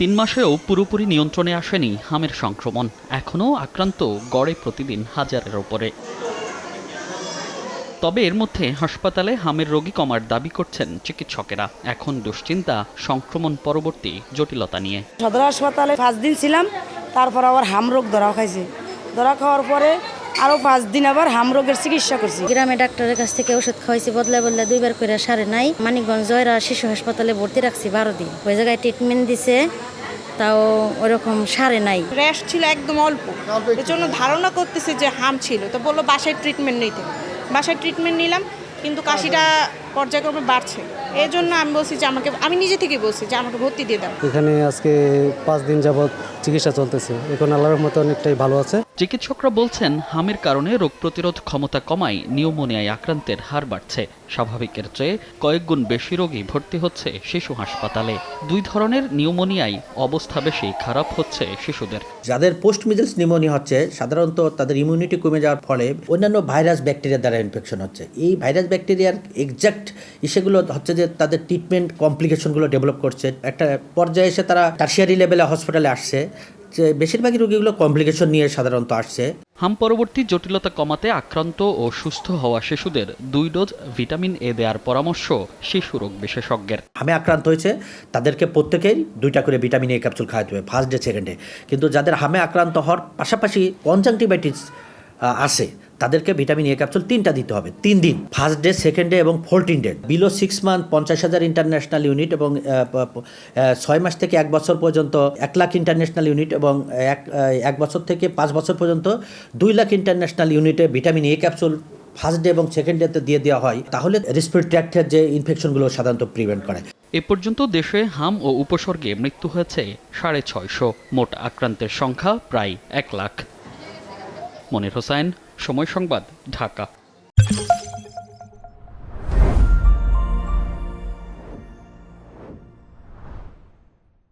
3 মাসেও পুরোপুরি নিয়ন্ত্রণে আসেনি হামের সংক্রমণ। এখনও আক্রান্ত গড়ে প্রতিদিন হাজারের ওপরে। তবে এর মধ্যে হাসপাতালে হামের রোগী কমার দাবি করছেন চিকিৎসকেরা। এখন দুশ্চিন্তা সংক্রমণ পরবর্তী জটিলতা নিয়ে। সদর হাসপাতালে 5 দিন ছিলাম, তারপর আবার হাম রোগ ধরা খাইছে। ধরা খাওয়ার পরে আরও 5 দিন আবার হাম রোগের চিকিৎসা করছি। গ্রামে ডাক্তারের কাছ থেকে ওষুধ খাওয়াইছি, বদলা 2বার করে সারে নাই। মানিকগঞ্জ জয়রা শিশু হাসপাতালে ভর্তি রাখছি 12 দিন। ওই জায়গায় ট্রিটমেন্ট দিছে, তাও ওরকম সারে নাই। র্যাশ ছিল একদম অল্প, এর জন্য ধারণা করতেছে যে হাম ছিল। তো বললো বাসায় ট্রিটমেন্ট নিতে। বাসায় ট্রিটমেন্ট নিলাম, কিন্তু কাশিটা পর্যায়ক্রমে বাড়ছে। এই জন্য আমি বলছি যে আমি নিজে থেকে বলছি যে আমাকে ভর্তি দিয়ে দাও। এখানে আজকে 5 দিন যাবৎ চিকিৎসা চলতেছে, এখন আল্লাহর রহমতে অনেকটাই ভালো আছে। চিকিৎসকরা বলছেন হামের কারণে রোগ প্রতিরোধ ক্ষমতা কমায় নিউমোনিয়ায় আক্রান্তের হার বাড়ছে। স্বাভাবিকের চেয়ে কয়েক গুণ বেশি রোগী ভর্তি হচ্ছে শিশু হাসপাতালে। 2 ধরনের নিউমোনিয়ায় অবস্থা বেশি খারাপ হচ্ছে শিশুদের। যাদের পোস্ট মিজেলস নিউমোনিয়া হচ্ছে, সাধারণত তাদের ইমিউনিটি কমে যাওয়ার ফলে অন্যান্য ভাইরাস ব্যাকটেরিয়া দ্বারা ইনফেকশন হচ্ছে। এই ভাইরাস ব্যাকটেরিয়ার এক্সাক্ট ইসেগুলো হচ্ছে যে তাদের ট্রিটমেন্ট কমপ্লিকেশনগুলো ডেভেলপ করছে। একটা পর্যায়ে এসে তারা টারশিয়ারি লেভেলে হসপিটালে আসছে, যে বেশিরভাগই রোগীগুলো কমপ্লিকেশন নিয়ে সাধারণত আসছে। হাম পরবর্তী জটিলতা কমাতে আক্রান্ত ও সুস্থ হওয়া শিশুদের 2 ডোজ ভিটামিন এ দেওয়ার পরামর্শ শিশু রোগ বিশেষজ্ঞের। হামে আক্রান্ত হয়েছে তাদেরকে প্রত্যেকেই 2টা করে ভিটামিন এ ক্যাপসুল খাওয়াতে হবে ফার্স্ট ডে সেকেন্ড ডে। কিন্তু যাদের হামে আক্রান্ত হওয়ার পাশাপাশি কনজাংটিভাইটিস আছে, তাদেরকে ভিটামিন এ ক্যাপসুল 3টা দিতে হবে 3 দিন, ফার্স্ট ডে সেকেন্ড ডে এবং 14 day. Below 6 month 50,000 international unit এবং 6 মাস থেকে 1 বছর পর্যন্ত 1 লাখ ইন্টারন্যাশনাল ইউনিট এবং 1 বছর থেকে 5 বছর পর্যন্ত 2 লাখ ইন্টারন্যাশনাল ইউনিটে vitamin A capsule first day এবং সেকেন্ড ডেতে দিয়ে দেওয়া হয়। তাহলে রেসপিরেটরি ট্র্যাক্টের যে ইনফেকশনগুলো সাধারণত প্রিভেন্ট করে। এ পর্যন্ত দেশে হাম ও উপসর্গে মৃত্যু হয়েছে 650। মোট আক্রান্তের সংখ্যা প্রায় 1 লাখ। মনির হোসেন, সময় সংবাদ, ঢাকা।